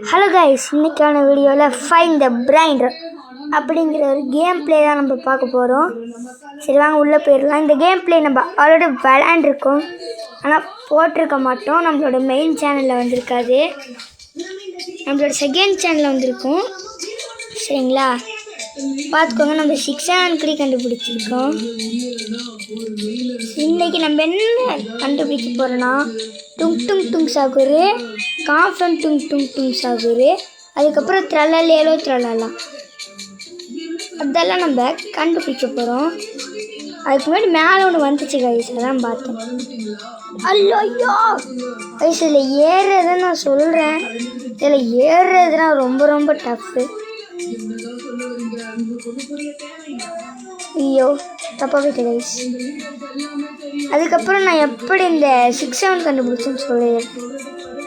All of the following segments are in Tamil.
ஹலோ கைஸ், இன்னைக்கான வீடியோவில் ஃபைண்ட் த பிரைன் அப்படிங்கிற ஒரு கேம் பிளே தான் நம்ம பார்க்க போகிறோம். சரி வாங்க உள்ளே போயிடலாம். இந்த கேம் பிளே நம்ம ஆல்ரெடி விளையாண்டுருக்கோம், ஆனால் போட்டிருக்க மாட்டோம். நம்மளோட மெயின் சேனலில் வந்திருக்காது, நம்மளோட செகண்ட் சேனலில் வந்திருக்கோம். சரிங்களா, பார்த்துக்கோங்க. நம்ம 6 கண்டுபிடிச்சிருக்கோம். இன்றைக்கி நம்ம என்ன கண்டுபிடிக்க போகிறோன்னா டுங் டுங் டுங் சாகுரு, காஃபன் டுங் டுங் டுங் சாகுரு, அதுக்கப்புறம் த்ரலலேலோ த்ரலலாம், அதெல்லாம் நம்ம கண்டுபிடிக்க போகிறோம். அதுக்கு முன்னாடி மேலே ஒன்று வந்துச்சு கைஸ், அதான் பார்த்தேன். ஐயோ கைஸ், இதில் ஏறுறதுன்னு நான் சொல்கிறேன், இதில் ஏறுறதுனா ரொம்ப ரொம்ப டஃப்பு. ஐயோ தப்பாக போயிட்டு கைஸ். அதுக்கப்புறம் நான் எப்படி இந்த 6-7 கண்டுபிடிச்சேன்னு சொல்லுவேன்.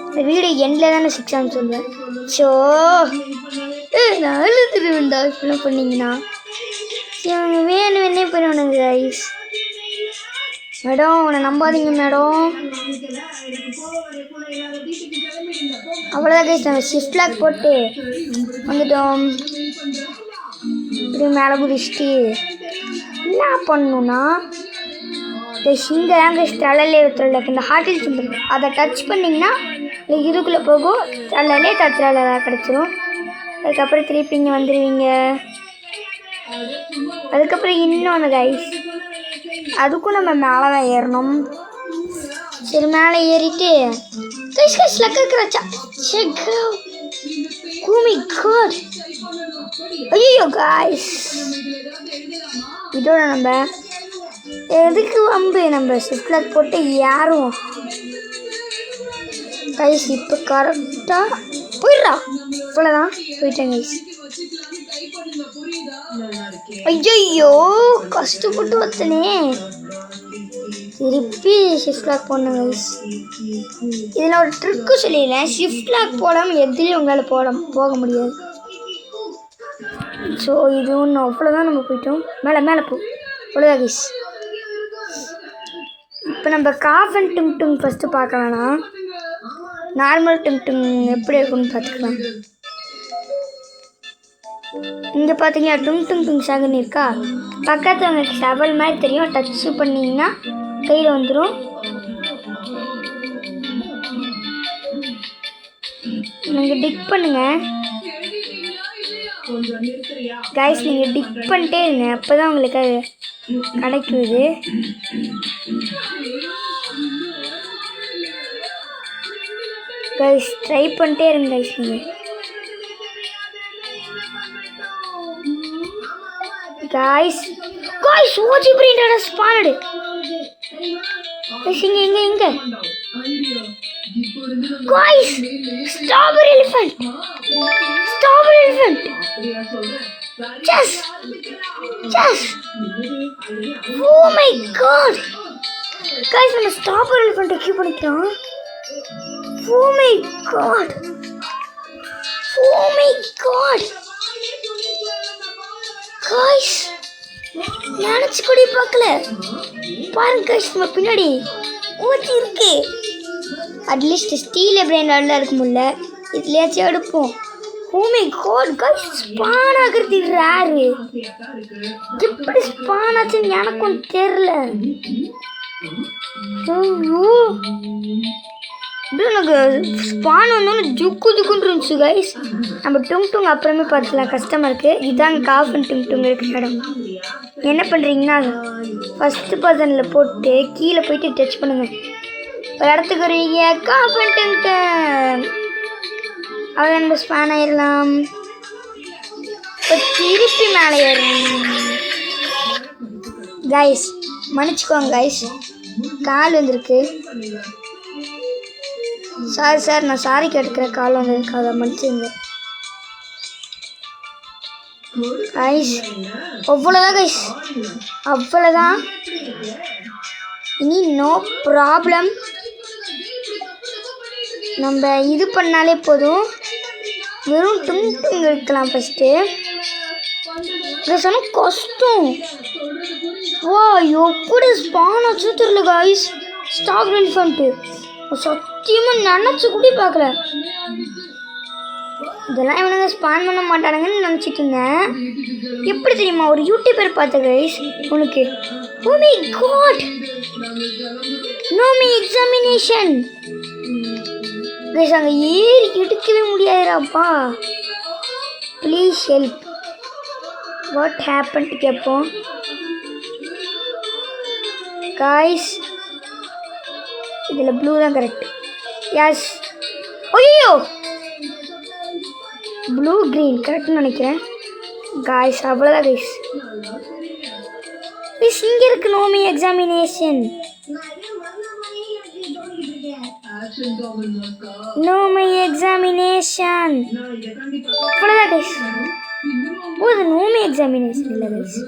இந்த வீடியோ எண்டில் தானே 6-7 சொல்லுவேன். ஸோ நான் அழுதுருவேன்டா இப்படிலாம் பண்ணிங்கன்னா. இவங்க வேணும்னே பண்ணுவானுங்க கைஸ். மேடம் உன்னை நம்பாதீங்க மேடம். அவ்வளோதான் கைஸ், நாங்கள் ஷிஃப்ட் லாக் போட்டு வந்துட்டோம். இப்படி மேலே குதிச்சுட்டு என்ன பண்ணணுன்னா இங்கே தான் கைஸ் த்ரலலே த்ரலக், இந்த ஹார்ட்டில் சிம்பிள் அதை டச் பண்ணிங்கன்னா இதுக்குள்ளே போகும். த்ரலலே த்ரலலா கிடச்சிரும். அதுக்கப்புறம் திருப்பி இங்கே வந்துடுவீங்க. அதுக்கப்புறம் இன்னொன்று கைஸ், அதுக்கும் நம்ம மேலே தான் ஏறணும். சரி மேலே ஏறிட்டு கைஸ் கைஸ் லக்க கிராச்சா கூமி காட். ஐயோ காய்ஸ், இதோட நம்ம எதுக்கு வம்பு, நம்ம ஷிஃப்ட் லாக் போட்டு யாரும் கைஸ். இப்போ கரெக்டாக போயிடுறா, இவ்வளோதான் போயிட்டேன் கைஸ். ஐயோ கஷ்டப்பட்டு வச்சனே. திருப்பி ஷிஃப்ட் லாக் போடணும் கைஸ். இதில் ஒரு ட்ரிக்கு சொல்லிடுறேன், ஷிஃப்ட் லாக் போடாமல் எதுலேயும் உங்களால் போக முடியாது. ஸோ இது ஒன்று, அவ்வளோதான். நம்ம போயிட்டோம் மேலே மேலே போ, அவ்வளோதான் கைஸ். இப்போ நம்ம காஃபன் டுங் டுங் ஃபஸ்ட்டு பார்க்கலாம்னா நார்மல் டுங் டுங் எப்படி இருக்குன்னு பார்த்துக்கலாம். இங்கே பார்த்தீங்கன்னா டுங் டுங் டுங் சாகுன்னு இருக்கா, பக்கத்தில் உங்களுக்கு ஷவல் மாதிரி தெரியும். டச் பண்ணிங்கன்னா கையில் வந்துடும். நீங்கள் டிக் பண்ணுங்க கைஸ், நீங்கள் டிக் பண்ணிட்டே இருங்க, அப்போ தான் உங்களுக்கு அது கிடைக்குது. கைஸ் ட்ரை பண்ணிட்டே இருங்க கைஸ். நீங்கள் கைஸ் கைஸ் ஓஜி பிரிண்டட் ஸ்பானட் கைஸ். இங்கே guys strawberry elephant Just oh my god guys, நம்ம ஸ்ட்ராபெரி எலிஃபண்ட் கீப் பண்ணிக்கிறோம். oh my god guys, நினைச்சு கூட பார்க்கல. பாருங்க guys, நம்ம பின்னாடி ஓட்டி இருக்கு. அட்லீஸ்ட் ஸ்டீல் பிரைன் நல்லா இருக்க முடியல, இதுலயாச்சும் எடுப்போம். oh my god guys, spawn ஆகிறது ரேரு. எப்படி ஸ்பான் ஆச்சுன்னு எனக்கும் தெரியல. எனக்கு ஸ்பான் வந்தோன்னு ஜுக்குன்னு இருந்துச்சு கைஸ். நம்ம டுங் டுங் அப்புறமே பார்த்துக்கலாம், கஸ்டமருக்கு. இதாங்க காஃபன் டுங் டுங் இருக்கிற இடம். என்ன பண்ணுறீங்கன்னா ஃபஸ்ட்டு பர்சனில் போட்டு கீழே போயிட்டு டச் பண்ணுங்கள். ஒரு இடத்துக்கு வருவீங்க, காஃபன் டுங் டுங், அவ்வளோ நம்ம ஸ்பான் ஆயிடலாம். இப்போ திருப்பி மேலே ஏறணும் கைஸ். மன்னிச்சுக்கோங்க கைஸ், கால் வந்திருக்கு. சாரி சார், நான் சாரி கேட்டுக்கிறேன், கால் வந்திருக்கு, அதை மன்னிச்சுங்க கைஸ். அவ்வளோதான் கைஸ், அவ்வளோதான். இனி நோ ப்ராப்ளம், நம்ம இது பண்ணாலே போதும். வெறும் டுங் டுங் இருக்கலாம் ஃபஸ்ட்டு. இதை சொன்னால் கஷ்டம். வா எப்படி ஸ்பான் ஆச்சுன்னு தெரியல கைஸ். ஸ்டாக் எலிஃபண்ட்டு சத்தியமாக நினச்சி கூட பார்க்கல. இதெல்லாம் இவனுங்க ஸ்பான் பண்ண மாட்டானுங்கன்னு நினச்சிட்டு இருந்தேன். எப்படி தெரியுமா, ஒரு யூடியூபர் பார்த்த கைஸ் உனக்கு. ஓ மை காட், நோமி எக்ஸாமினேஷன் கைஸ். அங்கே ஏறி எடுக்கவே முடியாதுடாப்பா. ப்ளீஸ் ஹெல்ப், வாட் ஹேப்பன் கேட்போம் கைஸ். இதில் ப்ளூ தான் கரெக்ட். எஸ், ஐயோ ப்ளூ க்ரீன் கரெக்ட்னு நினைக்கிறேன் காய்ஸ். அவ்வளோதான் கைஸ். கைஸ் இங்கே இருக்கு நோமி எக்ஸாமினேஷன். நோமி எக்ஸாமினேஷன் அவ்வளோதான் கைஸ். ஓ அது நோமி எக்ஸாமினேஷன் இல்லை கைஸ்,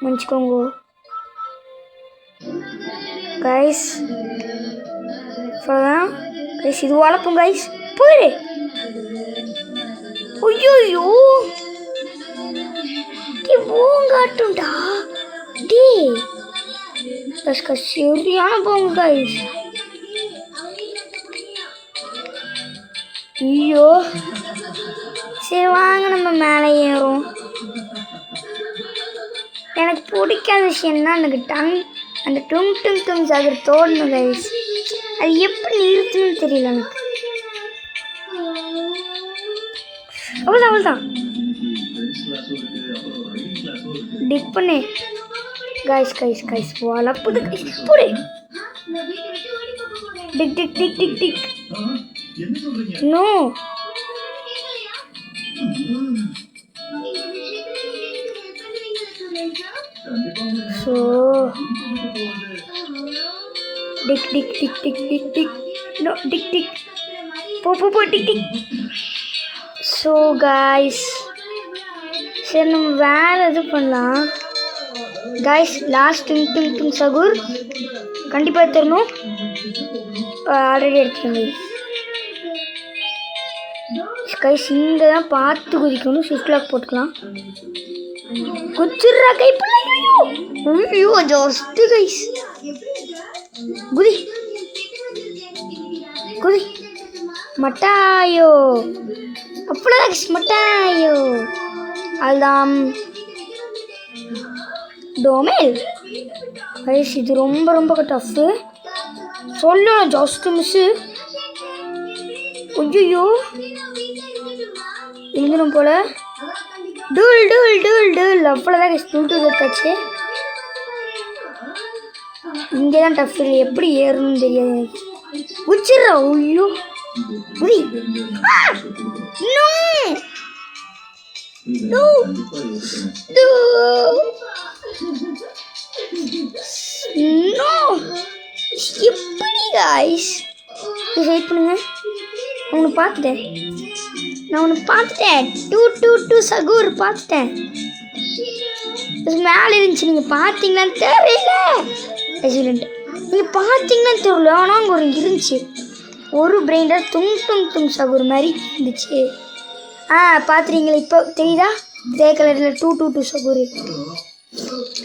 மன்னிச்சுக்கோங்க கைஸ். அவ்வளோதான் கைஸ். இது வளர்ப்போம் கைஸ். போயிரு. ஐயோ போங்காட்டும்டா டே. சரியான போங்க கைஸ். ஐயோ சரி வாங்க நம்ம மேலே ஏறும். எனக்கு பிடிக்காத விஷயம்னா அந்த டும் டும் டும் சாகர் தோடணும் கைஸ். அது எப்படி நிறுத்தணும்னு தெரியல எனக்கு. அவ்வளோதான் டிக் பண்ணு கைஸ். கைஸ் கைஸ் வளப்புது கைஸ். போடு tick tick tick tick tick. No so tick tick tick tick tick tick. No tick tick. போ டிக் டிக். ஸோ காய்ஸ் சரி நம்ம வேறு எது பண்ணலாம் காய்ஸ். லாஸ்ட் டிங் டிங் டிங் சகுர் கண்டிப்பாக தரணும். ஆல்ரெடி எடுத்துருங்க கைஸ். இங்கே தான் பார்த்து குதிக்கணும். ஸ்விஃப்ட் லாக் போட்டுக்கலாம். குச்சிட்றா கை பண்ண. ஐயோ ஜாஸ்தி கைஸ். குதி குதி மட்டாயோ. அவ்வளோதான் மட்டாயோ. அதுதான் டோமேல் கைஸ். இது ரொம்ப ரொம்ப டஃப்பு சொல்லணும். ஜாஸ்தி மிஸ்ஸு. ஐயோ எழுந்தணும் போல. Tool tool tool tool. அவ்வளோதான் கைஸ். டூல் டூல் எடுத்தாச்சு. இங்கே தான் டஃப் இல்லை. எப்படி ஏறணும்னு தெரியாது. உச்சிட்றா. ஐயோ உரி. No no no. எப்படி காய்ஸ் வெயிட் பண்ணுங்க. நான் பார்த்துட்டேன். டூ டூ டூ சகூர் பார்த்துட்டேன். மேலே இருந்துச்சு. நீங்கள் பார்த்தீங்களான்னு தெரியல. எக்ஸலண்ட். நீங்கள் பார்த்தீங்களான்னு தெரியல. ஆனால் அங்கே ஒரு இருந்துச்சு. ஒரு பிரெயின்டர் துங் துங் துங் சகூர் மாதிரி இருந்துச்சு. பார்த்துறீங்களா இப்போ தெரியுதா? கிரே கலரில் டூ டூ டூ சகூர்.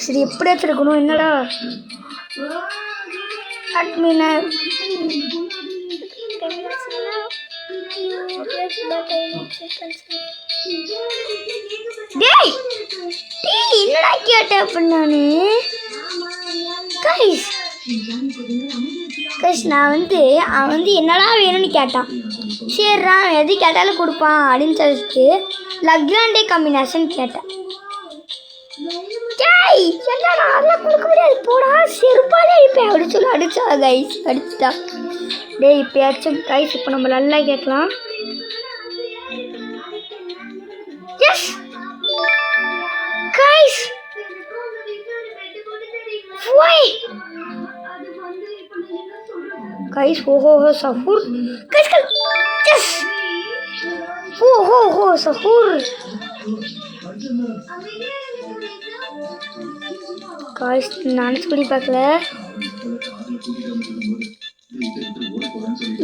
சரி எப்படியாச்சும் இருக்கணும். என்னடா அட்மினர் என்னடா கேட்டேன் அப்படின்னு நான் அவன் என்னடா வேணும்னு கேட்டான். சரிடா எது கேட்டாலும் கொடுப்பான் அப்படின்னு சொல்லிட்டு லக்ராண்டே காம்பினேஷன் கேட்டேன். அதெல்லாம் கொடுக்க முடியாது போடா செருப்பாலே அடிப்பேன் அப்படின்னு சொல்லி அடிச்சா கைஸ். அடிச்சுட்டா. டேய் இப்பயாச்சும் கைஸ் இப்போ நம்ம நல்லா கேட்கலாம். S guys. கைஸ் ஓஹோ சஃபூர். கைஸ் எஸ் ஓஹோ சஃபூர். கைஸ் நினச்சி கூட பார்க்கல.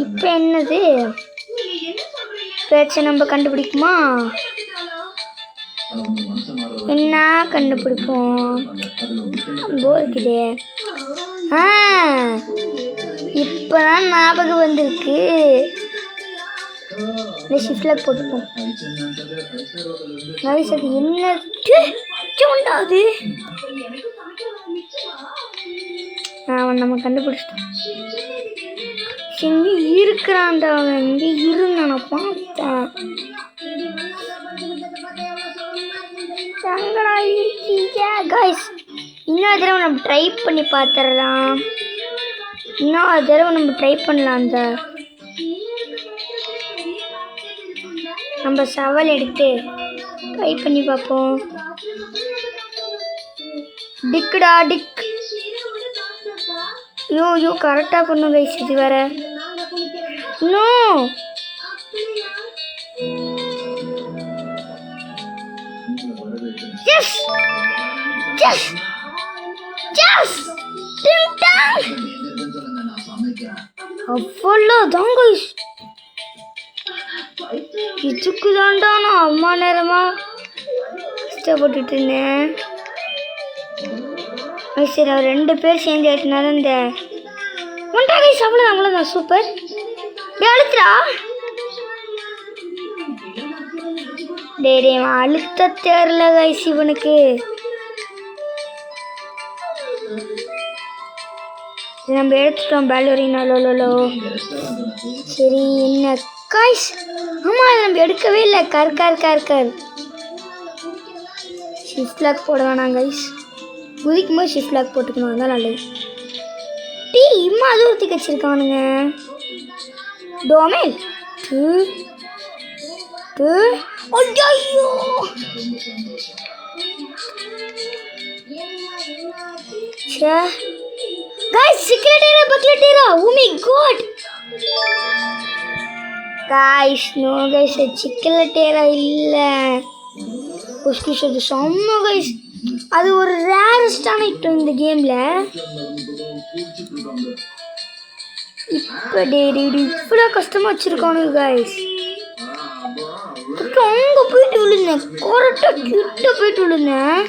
இப்போ என்னது பேச்சை நம்ம கண்டுபிடிக்குமா? என்ன கண்டுபிடிப்போம்? போர் இருக்குதே. இப்பதான் ஞாபகம் வந்திருக்கு. இந்த ஷிஃப்ட்லாக் போட்டுப்போம். கைஸ் அது என்ன உண்டாது? அவன் நம்ம கண்டுபிடிச்சிட்டோம். எங்க இருக்கிறான்டா அவன்? எங்க இருந்து நான் பார்த்தேன். எங்கடா இருக்கீங்க கைஸ்? இன்னொரு தடவை நம்ம ட்ரை பண்ணி பார்த்துடலாம். இன்னொரு தடவை நம்ம ட்ரை பண்ணலாம். அந்த நம்ம சவால் எடுத்து ட்ரை பண்ணி பார்ப்போம். டிக்குடா டிக். ஐயோ கரெக்டாக பண்ணும் கைஸ். இது வேற no. Yes yes yes. Ding dong. அவ்வளோதான் கைஸ். இதுக்கு தான்டா நான் அம்மா நேரமா கஷ்டப்பட்டுட்டு இருந்தேன். சரி அவர் 2 பேர் சேர்ந்து ஆயிட்டுனால இந்த ஒன்றா கைஸ். அவ்வளோதான் சூப்பர். அழுத்துறா டே அழுத்த தேரல கைஸ் இவனுக்கு. நம்ம எடுத்துட்டோம் பேலரினா. லோ சரி என்ன கைஸ்? ஆமா நம்ம எடுக்கவே இல்லை. கர் ஷிஃப்ட் லாக் போட வேணாம் கைஸ். குதிக்கும் போது ஷிஃப்ட் லாக் போட்டுக்கணும். அதான் நல்லது. டீ இம்மா தூரத்துக்கு வச்சிருக்கானுங்க. டோமேல் ஐயோ கைஸ் சீக்ரெட் ஏரியா பக்லெட் area. Oh my god guys. No guys secret area இல்ல. புஷ்கிஷ் அது செம்ம கைஸ். அது ஒரு ரேரஸ்டான ஐட்டம் இந்த கேம்ல. இப்போ இவ்வளோ கஷ்டமாக வச்சிருக்கானுங்க கைஸ். அங்கே போயிட்டு விழுந்தேன். கரெக்டாக கிட்ட போயிட்டு விழுந்தேன்.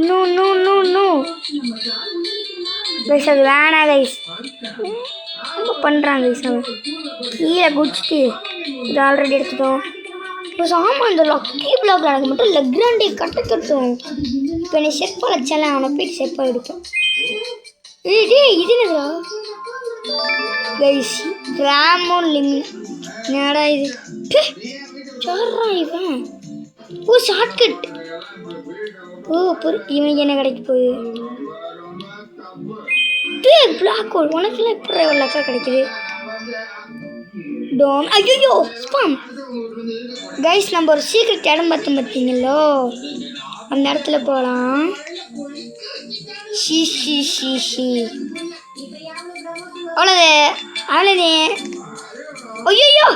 No no no no guys அது வேணாம் கைஸ். ரொம்ப பண்ணுறாங்க கைஸ். அவன் கீழே குடிச்சிட்டு இது ஆல்ரெடி எடுத்துட்டோம். இப்போ ஆமாம் இந்த லக்கி பிளாக் எனக்கு மட்டும் லெக்ராண்டே கட்டட்டும். இப்போ என்னை செட் பண்ண வச்சால அவனை போயிட்டு செட் பண்ணி எடுப்பேன். டே இது என்னடா கைஸ்? ரேமோன் லிமி என்னடா இது? சொல்கிறான் இவன். ஓ ஷார்ட்கட். ஓ இவனுக்கு என்ன கிடைக்க போகுது? Day black hole. உனக்குலாம் எப்படி லக்கா கிடைக்குது? டோம். ஐயோ ஸ்பாம் கைஸ். நம்ம ஒரு சீக்கிரட் இடம் பார்த்தீங்களோ அந்த இடத்துல போகலாம். ஷி அவ்வளோதே. ஐயோ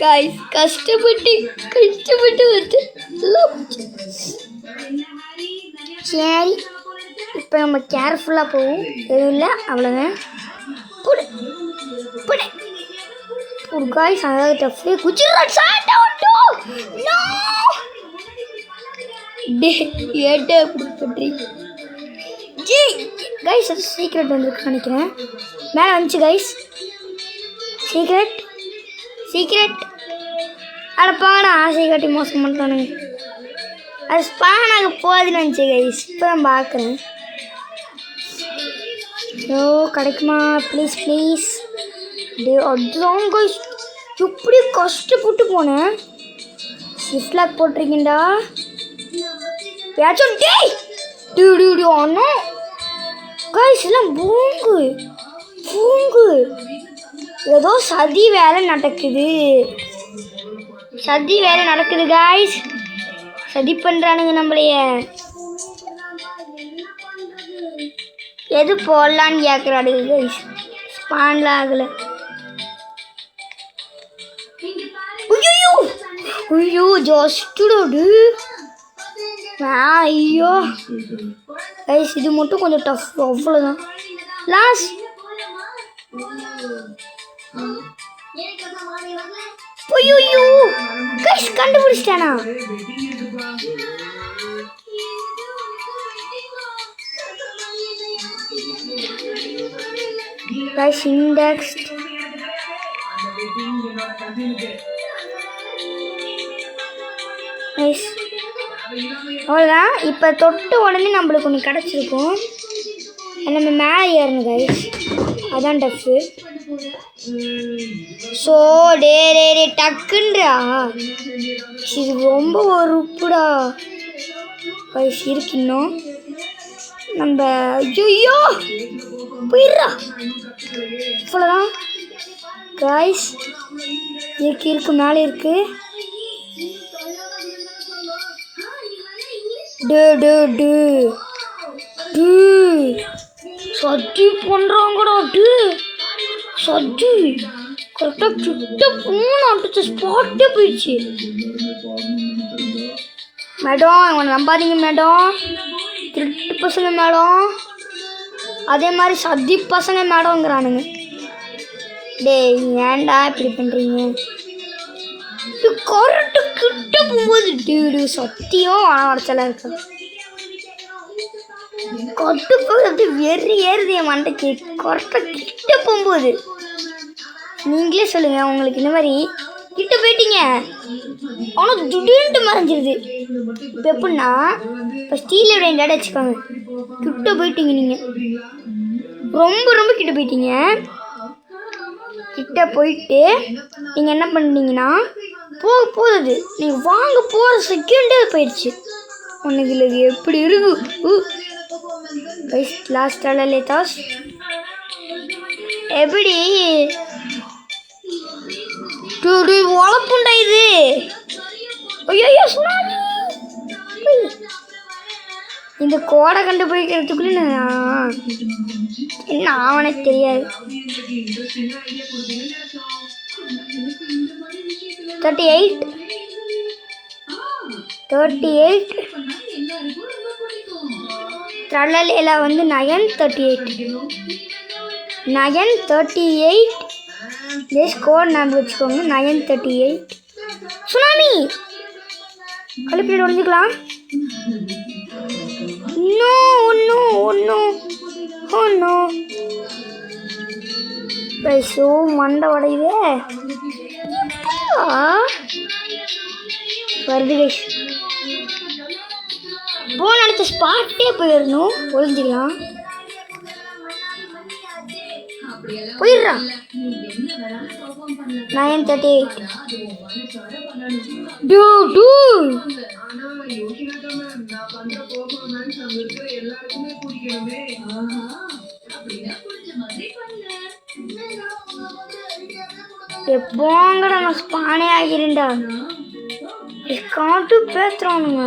கைஸ் கஷ்டப்பட்டு வந்து சரி இப்போ நம்ம கேர்ஃபுல்லாக போவோம். எதுவும் இல்லை அவ்வளோதான். ஒரு கைஸ் அதாவது டஃபே குஜராத் சாட்டா உண்டோ. நோ டே ஏட்டே அப்படி பண்ணுறீங்க ஜி கைஸ்? அது சீக்ரெட் வந்துருக்குன்னு நினைக்கிறேன். மேலே வந்துச்சு கைஸ். சீக்ரெட் அடப்பாடா ஆசை காட்டி மோசம் பண்ணிட்டானுங்க. அது ஸ்பானாக போகுதுன்னு வந்துச்சு கைஸ். இப்போ தான் பார்க்குறேன். ஓ கிடைக்குமா? ப்ளீஸ் டே அதுதான் கைஸ். எப்படி கஷ்டப்பட்டு போனேன். ஷிஃப்ட் லாக் போட்டிருக்கீண்டா ஏச்சும். டே அண்ணா கைஸ் எல்லாம் பூங்கு ஏதோ சதி வேலை நடக்குது கைஸ். சதி பண்ணுறானுங்க நம்மளைய. எது போடலான்னு கேட்குறாடுங்க கைஸ். ஸ்பான்லாம் ஆகலை. ஐயோ ஜாஸ்டுடு. ஐயோ கைஸ் இது மட்டும் கொஞ்சம் டஃப். அவ்வளோதான் லாஸ்ட். ஐயோ கைஸ் கண்டுபிடிச்சிட்டானா? கைஸ் இண்டெக்ஸ் கைஸ் அவ்வளோதான். இப்போ தொட்டு உடனே நம்மளுக்கு ஒன்று கிடச்சிருக்கும். நம்ம மேலே ஏறணும் கைஸ், அதான் டஃப்பு. ஸோ டே டக்குன்றா இது ரொம்ப ஒரு உப்புடா கைஸ் இருக்கு. இன்னும் நம்ம ஐயோ போயிடுறா. இவ்வளோதான் கைஸ், இருக்கு மேலே இருக்கு. சத்தி பண்ணுறாங்கடா. சத்தி கரெக்டாக கிட்ட போன அடிச்ச ஸ்பாட்டே போயிடுச்சு. மேடம் இவனை நம்பாதீங்க மேடம், திருட்டு பசங்க மேடம், அதே மாதிரி சத்தி பசங்க மேடம்ங்கிறானுங்க. டேய் ஏன்டா இப்படி பண்ணுறீங்க? கரெக்டு கிட்ட போகும்போது டீடு சத்தியம் உடச்சலாக இருக்கா. கொட்டு போகுது அப்படியே வெறி ஏறுது என் மண்டைக்கு. கரெக்டாக கிட்ட போகும்போது நீங்களே சொல்லுங்கள், உங்களுக்கு இந்த மாதிரி கிட்ட போயிட்டீங்க ஆனால் திடீர்னு மறைஞ்சிருது. இப்போ எப்படின்னா, இப்போ ஸ்டீல் விளையாட வச்சுக்கோங்க, கிட்ட போயிட்டீங்க, நீங்கள் ரொம்ப கிட்ட போயிட்டீங்க. கிட்ட போயிட்டு நீங்கள் என்ன பண்ணுறீங்கன்னா போகுது நீங்கள் வாங்க போகிற செகண்டே போயிடுச்சு. உனக்கு இல்லை எப்படி இருக்கு. லாஸ்டால லேட்டாஸ் எப்படி உழப்புண்டா இது. ஐயோ சுனாமி. இந்த கோடை கண்டுபிடிக்கிறதுக்குள்ள என்ன ஆவனே தெரியாது. 38 ட்ரலலேல வந்து 938 கோட் ஞாபகம் வச்சுக்கோங்க. 938 சுனாமி கழிப்பில் உடஞ்சிக்கலாம். ஒன்றும் ஸோ மண்டை உடையுதே வருது கைஸ். போன் அடுத்த ஸ்பாட்டே போயிடணும், ஒழிஞ்சிக்கலாம். போயிடுறா. 938 எப்போங்கடா நான் ஸ்பானே ஆகிறேன்டா. காட்டு பேசுறானுங்க.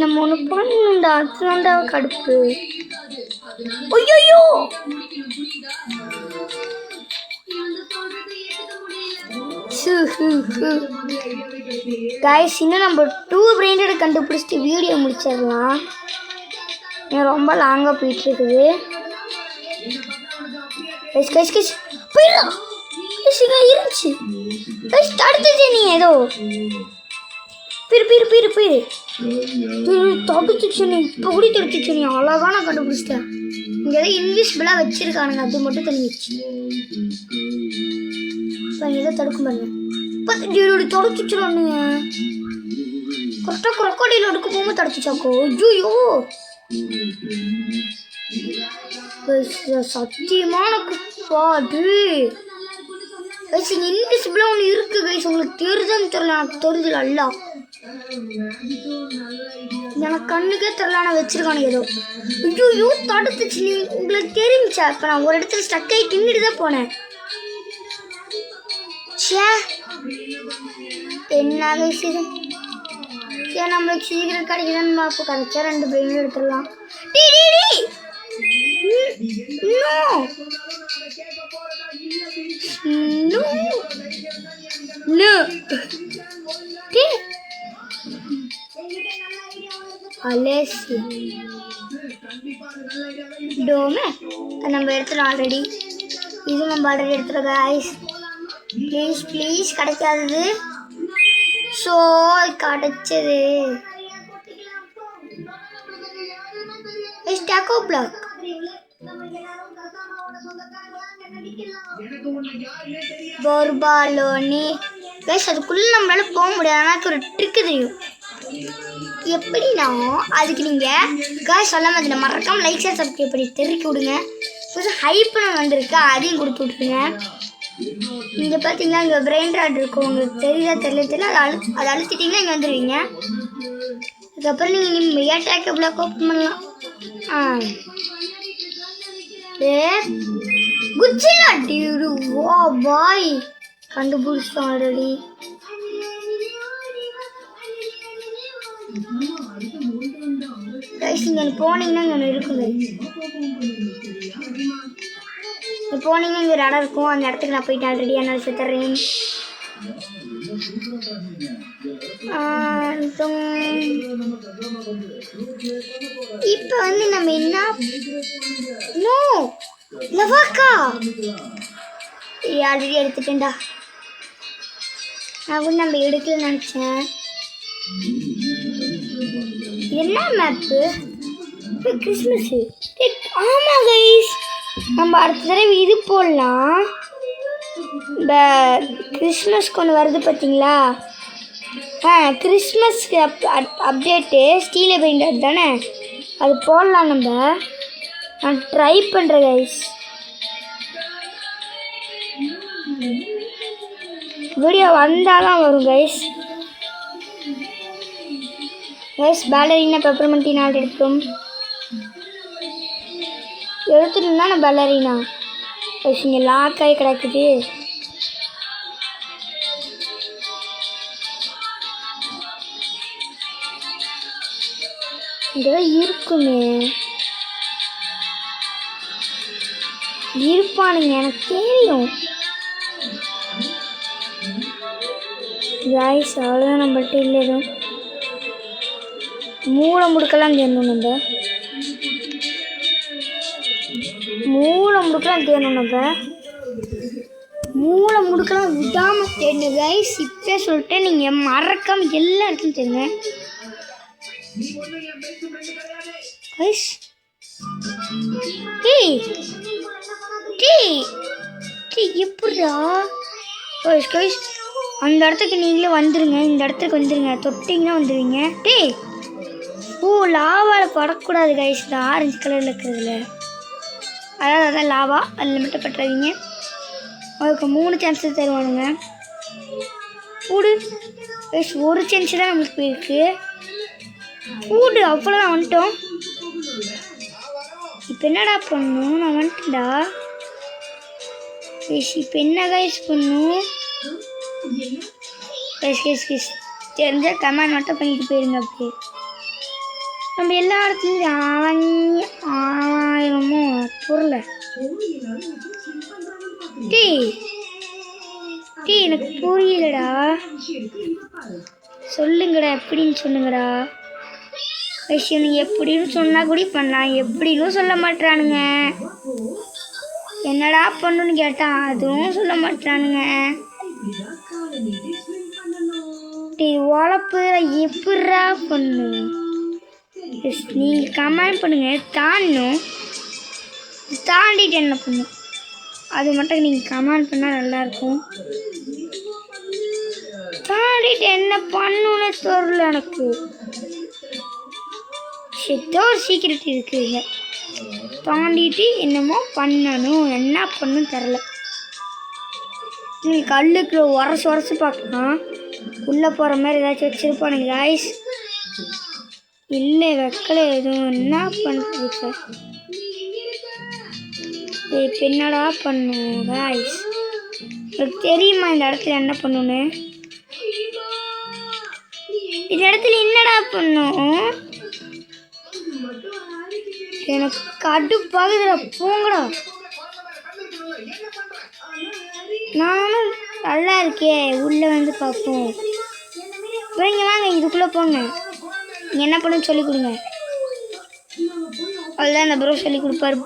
நம்ம ஒன்று பண்ணணும்டா, அதுதான்டா கடுப்பு. ஐயோ கைஸ், இன்னும் நம்ம 2 பிரைண்டட் கண்டுபிடிச்சிட்டு வீடியோ முடிச்சிடலாம். ரொம்ப லாங்காக போயிட்டு இருக்குது. போயிடலாம் இருந்துச்சு தடுத்துச்சு. நீ ஏதோ போயிரு தடுத்துச்சு. நீ இப்போ கூட தடுத்துச்சு. நீ அழகாக நான் கண்டுபிடிச்சிட்டேன். இங்கே ஏதோ இன்விசிபிளாக வச்சிருக்கானுங்க, அது மட்டும் தெரிஞ்சிச்சு. இப்போ ஏதோ தடுக்க பாருங்க. தொடச்சிச்சிடானுங்க. கரெக்டாக crocodile எடுக்க போகும்போது தடுச்சிச்சாக்கோ. ஐயோ சத்தியமான குப்பாடு. கைஸ் இங்கே இன்விசிபிளாக ஒன்று இருக்குது கைஸ். உங்களுக்கு தெரியுதான்னு தெரியல, எனக்கு தெரிஞ்சல. அல்ல எனக்கு கண்ணுக்கே தெரியல, நான் வச்சிருக்கானு ஏதோ. ஐயோ தடுத்துச்சு. நீ உங்களுக்கு தெரிஞ்சா? இப்போ நான் ஒரு இடத்துல ஸ்டக் ஆகி தின்னுட்டு தான் போனேன். என்ன கைஸ் இது? சரி நம்மளுக்கு சீக்கிரம் கிடைக்குதுன்னு பார்ப்போம். கிடைச்சா 2 பிரெயின் எடுத்துடலாம். டோமே நம்ம எடுத்துடும் ஆல்ரெடி. இது நம்ம ஆல்ரெடி எடுத்துடும் கைஸ். ப்ளீஸ் கிடைக்காதது. ஸோ கிடைச்சது. டேக்கோ பிளாக். போர்பாலோனி கைஸ், அதுக்குள்ளே நம்மளால போக முடியாது. ஆனால் அதுக்கு ஒரு ட்ரிக்கு தெரியும். எப்படின்னா அதுக்கு நீங்கள் கைஸ் சொல்ல மாதிரி மறக்காமல் லைக் ஷேர் சப்ஸ்கிரைப் பண்ணி தெரிவிக்க விடுங்க. கொஞ்சம் ஹைப்னு வந்திருக்கு, அதையும் கொடுத்து விட்ருங்க. இங்கே பார்த்தீங்கன்னா இங்கே பிரெயின் ராட் இருக்கும், உங்களுக்கு தெரியல அதை அழுத்திட்டிங்கன்னா இங்கே வந்துடுவீங்க. அதுக்கப்புறம் நீங்கள் டேக்கோ பிளாக் ஓப்பன் பண்ணலாம். குச்சிலா டியூடு வா பாய் கண்டுபிடிச்சிட்டோம் ஆல்ரெடி. கைஸ் நீங்கள் போனீங்கன்னா இங்கே ஒன்று இருக்குங்க. போனீங்கன்னா இங்கே ஒரு இடம் இருக்கும், அந்த இடத்துக்கு நான் போயிட்டு ஆல்ரெடி என்னால் சுற்றுறேன். இப்போ வந்து நம்ம என்ன நோ லவாக்கா ஆல்ரெடி எடுத்துட்டேன்டா. நான் கூட நம்ம எடுக்கல நினச்சேன். என்ன மேப்பு? கிறிஸ்மஸ். ஆமாம் கைஸ், நம்ம அடுத்த தடவை இது போடலாம். இந்த கிறிஸ்மஸ்க்கு ஒன்று வருது பார்த்தீங்களா? கிறிஸ்மஸ்க்கு அப்டேட்டு ஸ்டீலே பெயிண்டட் தானே, அது போடலாம். நான் ட்ரை பண்ணுறேன் கைஸ். வீடியோ வந்தால் தான் வரும் கைஸ். பேலரினா பெப்பர்மெண்ட்டி நாள் எடுத்தோம், எடுத்துட்டோம்னா நான் பேலரினா கைஸ் இங்கே லாக் ஆகி கிடக்குது. இங்கதான் இருக்குமே, இருப்பானுங்க எனக்கு தெரியும் கைஸ். அவ்வளோதான், நம்மள்கிட்ட இல்லை எதுவும். மூளை முடுக்கலாம் தேடணும், மூளை முடுக்கலாம் விடாமல் தேடணும் கைஸ். இப்போ சொல்லிட்டு நீங்கள் மறக்காம எல்லா இடத்துலையும் தேடுங்க கைஸ். எப்படா கைஸ் அந்த இடத்துக்கு நீங்களே வந்துடுங்க, இந்த இடத்துக்கு வந்துடுங்க, தொட்டிங்கன்னா வந்துடுவீங்க. லாவாவில் படக்கூடாது கைஸ், இந்த ஆரஞ்சு கலரில் இருக்கிறதுல, அதான் லாவா, அதில் மட்டும் பட்டுறாதீங்க. அதுக்கு 3 சான்ஸ் தருவானுங்க. கூடு கைஸ், ஒரு சான்ஸ் தான் நம்மளுக்கு போயிருக்கு. கூடு அவ்வளோதான், வந்துட்டோம். இப்போ என்னடா பண்ணும்? நான் வந்துட்டேன்டா கைஸ். இப்போ என்ன கைஸ் பண்ணும்? கைஸ் தெரிஞ்சால் கமெண்ட் மட்டும் பண்ணிட்டு போயிருங்க. அப்படியே நம்ம எல்லா இடத்துலையும் ஆயிரமோ பொருளை எனக்கு புரியலடா, சொல்லுங்கடா எப்படின்னு சொல்லுங்கடா. விஷயம் நீ எப்படின்னு சொன்னா கூட பண்ணலாம், எப்படின்னு சொல்ல மாட்டானுங்க. என்னடா பண்ணுன்னு கேட்டான், அதுவும் சொல்ல மாட்டானுங்க. உழப்பு எப்படா பண்ணும்? நீங்கள் கமெண்ட் பண்ணுங்க. தாண்டிட்டு என்ன பண்ணும் அது மட்டும் நீங்கள் கமெண்ட் பண்ணால் நல்லாயிருக்கும். தாண்டிட்டு என்ன பண்ணுன்னு தெரியல எனக்கு. ஏதோ ஒரு சீக்கிரட் இருக்குங்க, தாண்டிட்டு என்னமோ பண்ணணும், என்ன பண்ணணும் தெரில. நீங்கள் கல்லுக்கு உரசு பார்க்கலாம், உள்ளே போகிற மாதிரி ஏதாச்சும் வச்சுருப்பானுங்க கைஸ். இல்லை வைக்கல எதுவும், என்ன பண்ணுறது சார்? இப்போ என்னடா பண்ணும் கைஸ்? உங்களுக்கு தெரியுமா இந்த இடத்துல என்ன பண்ணணுன்னு? இந்த இடத்துல என்னடா பண்ணும்? எனக்கு கடுப்பாகுதுடா, போங்கடா. நானும் நல்லா இருக்கே, உள்ளே வந்து பார்ப்போம். இங்கே வாங்க, இதுக்குள்ளே போங்க. நீங்கள் என்ன பண்ணுன்னு சொல்லி கொடுங்க. அதுதான் அந்த ப்ரோ சொல்லி கொடுப்பாரு.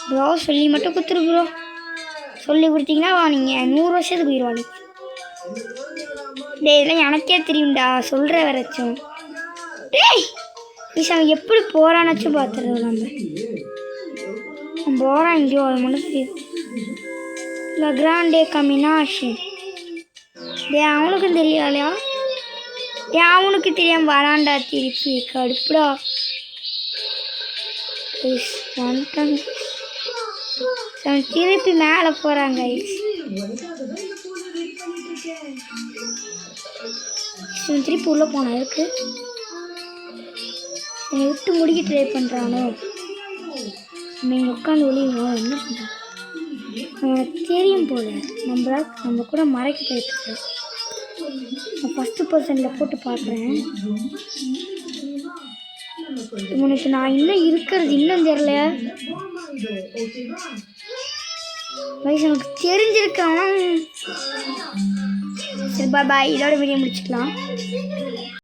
ப்ரோ சொல்லி மட்டும் கொடுத்துரு ப்ரோ. சொல்லி கொடுத்தீங்கன்னா நீங்கள் 100 வருஷத்துக்கு உயிர்வாளி. டேய் இதெல்லாம் எனக்கே தெரியும்டா, சொல்கிற வரைச்சும். டேய் ப்ளீஸ் அவன் எப்படி போகிறானாச்சும் பார்த்துருவோம் நம்ம போகிறான் எங்கேயோ அது மனசு லக்ராண்டே கமினாஷ் அவனுக்கும் தெரியாலையா அவனுக்கு தெரியாம வராண்டா திருப்பி கடுப்புடா வந்துட்டாங்க திருப்பி மேலே போகிறாங்க திருப்பி உள்ளே போனா இருக்கு என்னை விட்டு முடிக்க ட்ரை பண்ணுறானோ நம்ம இங்கே உட்காந்து ஒளிவோம் என்ன பண்ணுறோம் அவனுக்கு தெரியும் போல நம்ம கூட மறைக்க ட்ரை பண்ணுறோம் நான் ஃபஸ்ட்டு பர்சனில் போட்டு பார்க்குறேன் உனக்கு நான் இன்னும் இருக்கிறது இன்னும் தெரில வயசு எனக்கு தெரிஞ்சிருக்கான் சரி பாய் இதோட வீடியோ முடிச்சுக்கலாம்